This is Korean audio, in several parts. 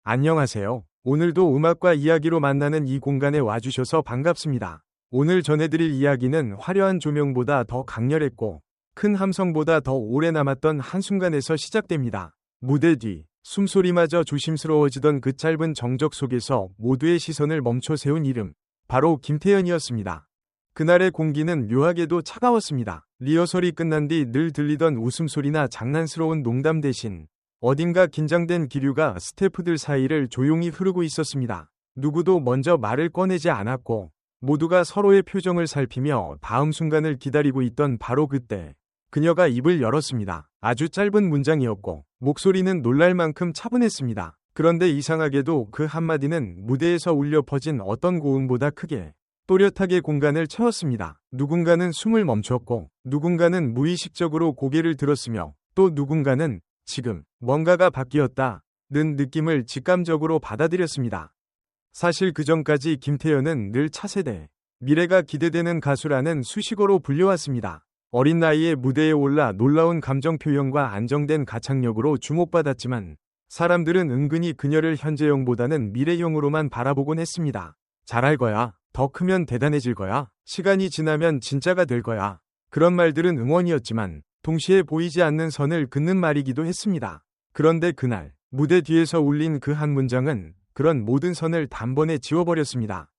안녕하세요. 오늘도 음악과 이야기로 만나는 이 공간에 와주셔서 반갑습니다. 오늘 전해드릴 이야기는 화려한 조명보다 더 강렬했고 큰 함성보다 더 오래 남았던 한순간에서 시작됩니다. 무대 뒤, 숨소리마저 조심스러워지던 그 짧은 정적 속에서 모두의 시선을 멈춰 세운 이름, 바로 김태현이었습니다. 그날의 공기는 묘하게도 차가웠습니다. 리허설이 끝난 뒤 늘 들리던 웃음소리나 장난스러운 농담 대신 어딘가 긴장된 기류가 스태프들 사이를 조용히 흐르고 있었습니다. 누구도 먼저 말을 꺼내지 않았고 모두가 서로의 표정을 살피며 다음 순간을 기다리고 있던 바로 그때 그녀가 입을 열었습니다. 아주 짧은 문장이었고 목소리는 놀랄 만큼 차분했습니다. 그런데 이상하게도 그 한마디는 무대에서 울려 퍼진 어떤 고음보다 크게 또렷하게 공간을 채웠습니다. 누군가는 숨을 멈췄고 누군가는 무의식적으로 고개를 들었으며 또 누군가는 지금 뭔가가 바뀌었다는 느낌을 직감적으로 받아들였습니다. 사실 그전까지 김태현은 늘 차세대, 미래가 기대되는 가수라는 수식어로 불려왔습니다. 어린 나이에 무대에 올라 놀라운 감정 표현과 안정된 가창력으로 주목받았지만 사람들은 은근히 그녀를 현재형보다는 미래형으로만 바라보곤 했습니다. 잘할 거야. 더 크면 대단해질 거야. 시간이 지나면 진짜가 될 거야. 그런 말들은 응원이었지만 동시에 보이지 않는 선을 긋는 말이기도 했습니다. 그런데 그날 무대 뒤에서 울린 그 한 문장은 그런 모든 선을 단번에 지워버렸습니다.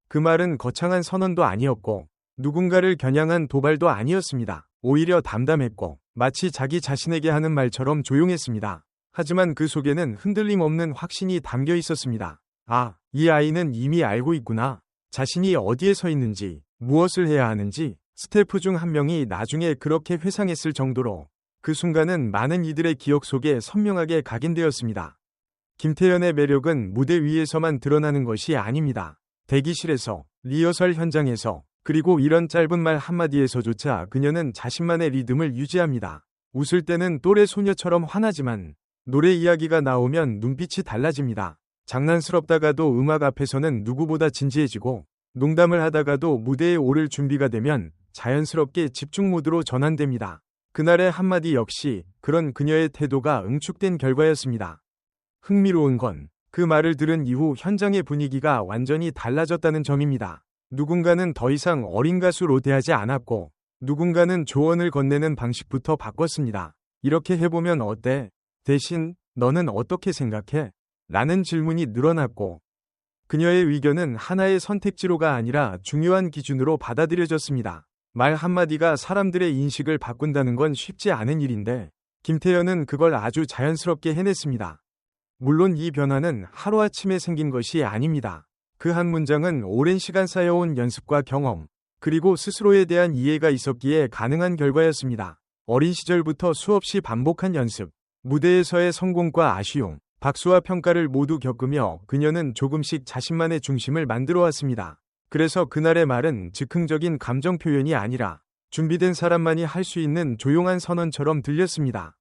그 말은 거창한 선언도 아니었고 누군가를 겨냥한 도발도 아니었습니다. 오히려 담담했고 마치 자기 자신에게 하는 말처럼 조용했습니다. 하지만 그 속에는 흔들림 없는 확신이 담겨 있었습니다. 아, 이 아이는 이미 알고 있구나. 자신이 어디에 서 있는지, 무엇을 해야 하는지. 스태프 중 한 명이 나중에 그렇게 회상했을 정도로 그 순간은 많은 이들의 기억 속에 선명하게 각인되었습니다. 김태현의 매력은 무대 위에서만 드러나는 것이 아닙니다. 대기실에서, 리허설 현장에서, 그리고 이런 짧은 말 한마디에서조차 그녀는 자신만의 리듬을 유지합니다. 웃을 때는 또래 소녀처럼 환하지만 노래 이야기가 나오면 눈빛이 달라집니다. 장난스럽다가도 음악 앞에서는 누구보다 진지해지고 농담을 하다가도 무대에 오를 준비가 되면 자연스럽게 집중 모드로 전환됩니다. 그날의 한마디 역시 그런 그녀의 태도가 응축된 결과였습니다. 흥미로운 건 그 말을 들은 이후 현장의 분위기가 완전히 달라졌다는 점입니다. 누군가는 더 이상 어린 가수로 대하지 않았고 누군가는 조언을 건네는 방식부터 바꿨습니다. 이렇게 해보면 어때? 대신 너는 어떻게 생각해? 라는 질문이 늘어났고 그녀의 의견은 하나의 선택지로가 아니라 중요한 기준으로 받아들여졌습니다. 말 한마디가 사람들의 인식을 바꾼다는 건 쉽지 않은 일인데 김태현은 그걸 아주 자연스럽게 해냈습니다. 물론 이 변화는 하루아침에 생긴 것이 아닙니다. 그 한 문장은 오랜 시간 쌓여온 연습과 경험, 그리고 스스로에 대한 이해가 있었기에 가능한 결과였습니다. 어린 시절부터 수없이 반복한 연습, 무대에서의 성공과 아쉬움, 박수와 평가를 모두 겪으며 그녀는 조금씩 자신만의 중심을 만들어 왔습니다. 그래서 그날의 말은 즉흥적인 감정 표현이 아니라 준비된 사람만이 할 수 있는 조용한 선언처럼 들렸습니다.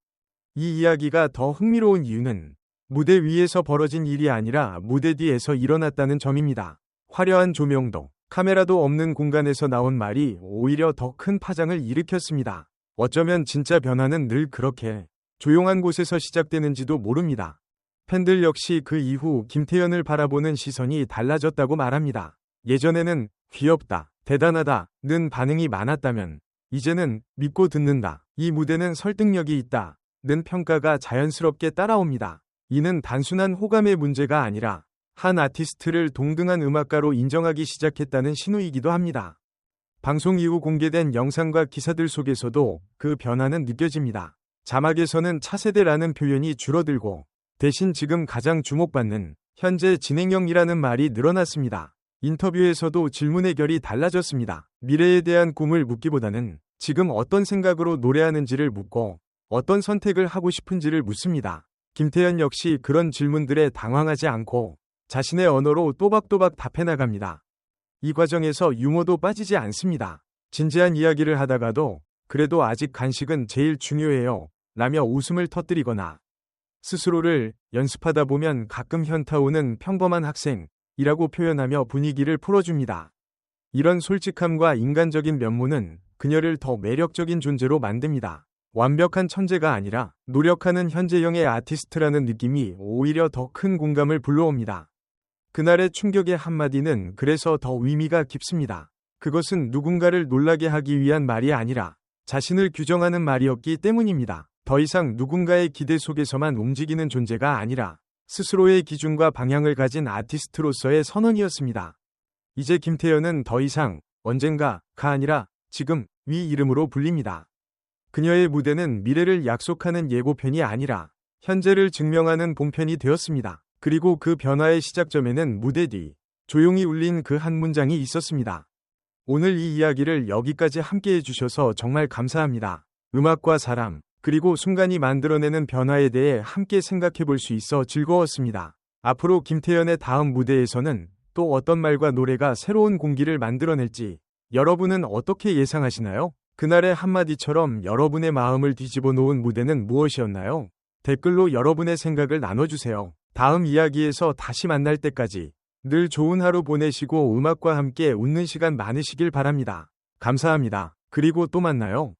이 이야기가 더 흥미로운 이유는 무대 위에서 벌어진 일이 아니라 무대 뒤에서 일어났다는 점입니다. 화려한 조명도, 카메라도 없는 공간에서 나온 말이 오히려 더 큰 파장을 일으켰습니다. 어쩌면 진짜 변화는 늘 그렇게 조용한 곳에서 시작되는지도 모릅니다. 팬들 역시 그 이후 김태현을 바라보는 시선이 달라졌다고 말합니다. 예전에는 귀엽다, 대단하다는 반응이 많았다면 이제는 믿고 듣는다, 이 무대는 설득력이 있다는 평가가 자연스럽게 따라옵니다. 이는 단순한 호감의 문제가 아니라 한 아티스트를 동등한 음악가로 인정하기 시작했다는 신호이기도 합니다. 방송 이후 공개된 영상과 기사들 속에서도 그 변화는 느껴집니다. 자막에서는 차세대라는 표현이 줄어들고 대신 지금 가장 주목받는 현재 진행형이라는 말이 늘어났습니다. 인터뷰에서도 질문의 결이 달라졌습니다. 미래에 대한 꿈을 묻기보다는 지금 어떤 생각으로 노래하는지를 묻고 어떤 선택을 하고 싶은지를 묻습니다. 김태현 역시 그런 질문들에 당황하지 않고 자신의 언어로 또박또박 답해나갑니다. 이 과정에서 유머도 빠지지 않습니다. 진지한 이야기를 하다가도 그래도 아직 간식은 제일 중요해요 라며 웃음을 터뜨리거나 스스로를 연습하다 보면 가끔 현타 오는 평범한 학생이라고 표현하며 분위기를 풀어줍니다. 이런 솔직함과 인간적인 면모는 그녀를 더 매력적인 존재로 만듭니다. 완벽한 천재가 아니라 노력하는 현재형의 아티스트라는 느낌이 오히려 더 큰 공감을 불러옵니다. 그날의 충격의 한마디는 그래서 더 의미가 깊습니다. 그것은 누군가를 놀라게 하기 위한 말이 아니라 자신을 규정하는 말이었기 때문입니다. 더 이상 누군가의 기대 속에서만 움직이는 존재가 아니라 스스로의 기준과 방향을 가진 아티스트로서의 선언이었습니다. 이제 김태현은 더 이상 언젠가가 아니라 지금 위 이름으로 불립니다. 그녀의 무대는 미래를 약속하는 예고편이 아니라 현재를 증명하는 본편이 되었습니다. 그리고 그 변화의 시작점에는 무대 뒤 조용히 울린 그 한 문장이 있었습니다. 오늘 이 이야기를 여기까지 함께 해주셔서 정말 감사합니다. 음악과 사람, 그리고 순간이 만들어내는 변화에 대해 함께 생각해 볼 수 있어 즐거웠습니다. 앞으로 김태현의 다음 무대에서는 또 어떤 말과 노래가 새로운 공기를 만들어낼지 여러분은 어떻게 예상하시나요? 그날의 한마디처럼 여러분의 마음을 뒤집어 놓은 무대는 무엇이었나요? 댓글로 여러분의 생각을 나눠주세요. 다음 이야기에서 다시 만날 때까지 늘 좋은 하루 보내시고 음악과 함께 웃는 시간 많으시길 바랍니다. 감사합니다. 그리고 또 만나요.